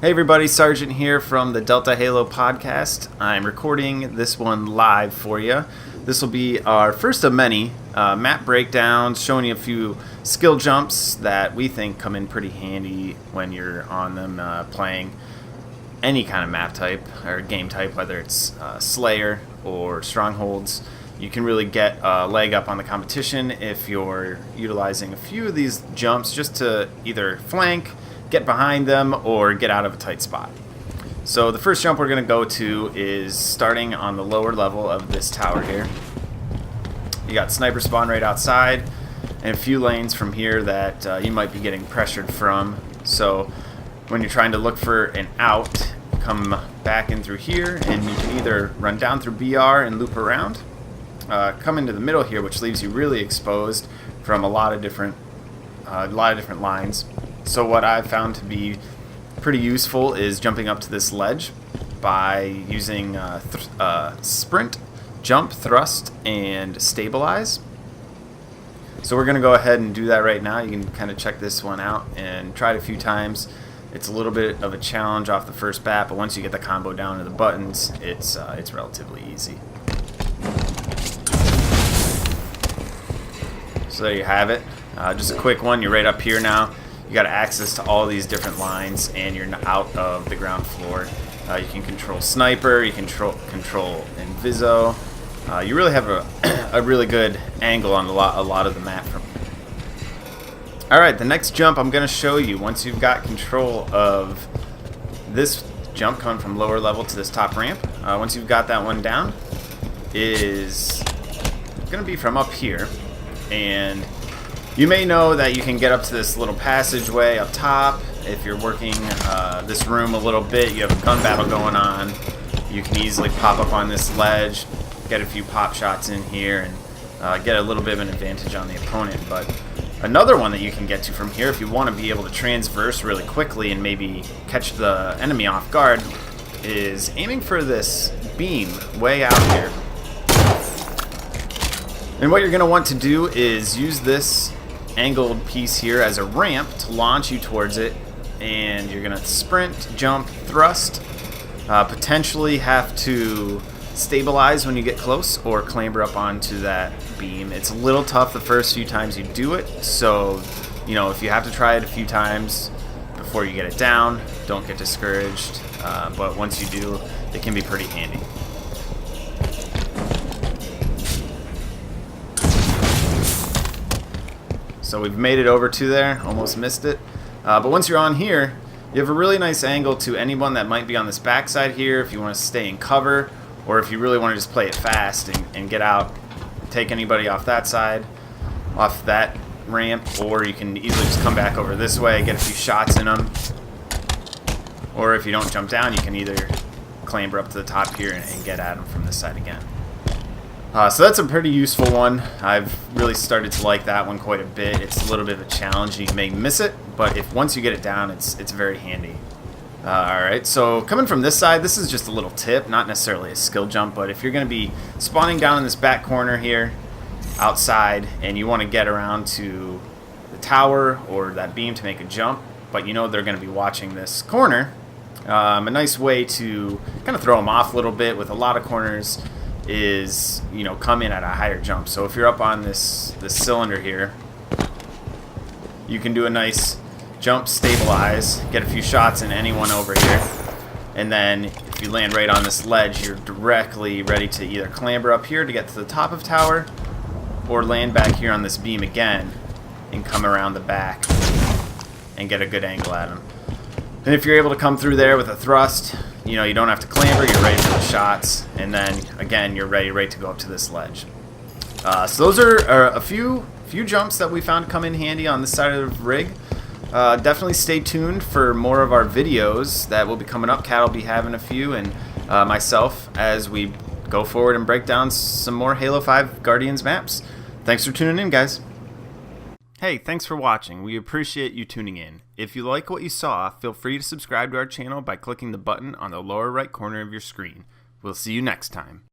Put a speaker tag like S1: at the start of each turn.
S1: Hey everybody, Sergeant here from the Delta Halo podcast. I'm recording this one live for you. This will be our first of many map breakdowns, showing you a few skill jumps that we think come in pretty handy when you're on them playing any kind of map type or game type, whether it's Slayer or Strongholds. You can really get a leg up on the competition if you're utilizing a few of these jumps just to either flank, get behind them, or get out of a tight spot. So the first jump we're going to go to is starting on the lower level of this tower here. You got sniper spawn right outside and a few lanes from here that you might be getting pressured from. So when you're trying to look for an out, come back in through here and you can either run down through BR and loop around, come into the middle here, which leaves you really exposed from a lot of different lines. So what I've found to be pretty useful is jumping up to this ledge by using sprint, jump, thrust, and stabilize. So we're going to go ahead and do that right now. You can kind of check this one out and try it a few times. It's a little bit of a challenge off the first bat, but once you get the combo down to the buttons, it's relatively easy. So there you have it. Just a quick one. You're right up here now. You got access to all these different lines, and you're out of the ground floor. You can control sniper, you can control inviso. You really have a really good angle on a lot of the map from here. All right, the next jump I'm going to show you, once you've got control of this jump coming from lower level to this top ramp, once you've got that one down, is going to be from up here. And you may know that you can get up to this little passageway up top. If you're working this room a little bit, you have a gun battle going on. You can easily pop up on this ledge, get a few pop shots in here, and get a little bit of an advantage on the opponent. But another one that you can get to from here, if you want to be able to transverse really quickly and maybe catch the enemy off guard, is aiming for this beam way out here. And what you're going to want to do is use this angled piece here as a ramp to launch you towards it, and you're going to sprint, jump, thrust, potentially have to stabilize when you get close or clamber up onto that beam. It's a little tough the first few times you do it, so if you have to try it a few times before you get it down, don't get discouraged, but once you do, it can be pretty handy. So we've made it over to there, almost missed it. But once you're on here, you have a really nice angle to anyone that might be on this backside here if you want to stay in cover, or if you really want to just play it fast and get out, take anybody off that side, off that ramp, or you can easily just come back over this way, get a few shots in them. Or if you don't jump down, you can either clamber up to the top here and get at them from this side again. So that's a pretty useful one. I've really started to like that one quite a bit. It's a little bit of a challenge. You may miss it, but once you get it down, it's very handy. Alright, so coming from this side, this is just a little tip, not necessarily a skill jump, but if you're going to be spawning down in this back corner here, outside, and you want to get around to the tower or that beam to make a jump, but you know they're going to be watching this corner, a nice way to kind of throw them off a little bit with a lot of corners is, come in at a higher jump. So if you're up on this cylinder here, you can do a nice jump, stabilize, get a few shots in anyone over here, and then if you land right on this ledge, you're directly ready to either clamber up here to get to the top of tower, or land back here on this beam again and come around the back and get a good angle at them. And if you're able to come through there with a thrust, you don't have to clamber, you're ready for the shots, and then again you're ready to go up to this ledge. So those are a few jumps that we found come in handy on this side of the rig. Definitely stay tuned for more of our videos that will be coming up. Cat will be having a few, and myself, as we go forward and break down some more Halo 5 Guardians maps. Thanks for tuning in, guys. Hey, thanks for watching. We appreciate you tuning in. If you like what you saw, feel free to subscribe to our channel by clicking the button on the lower right corner of your screen. We'll see you next time.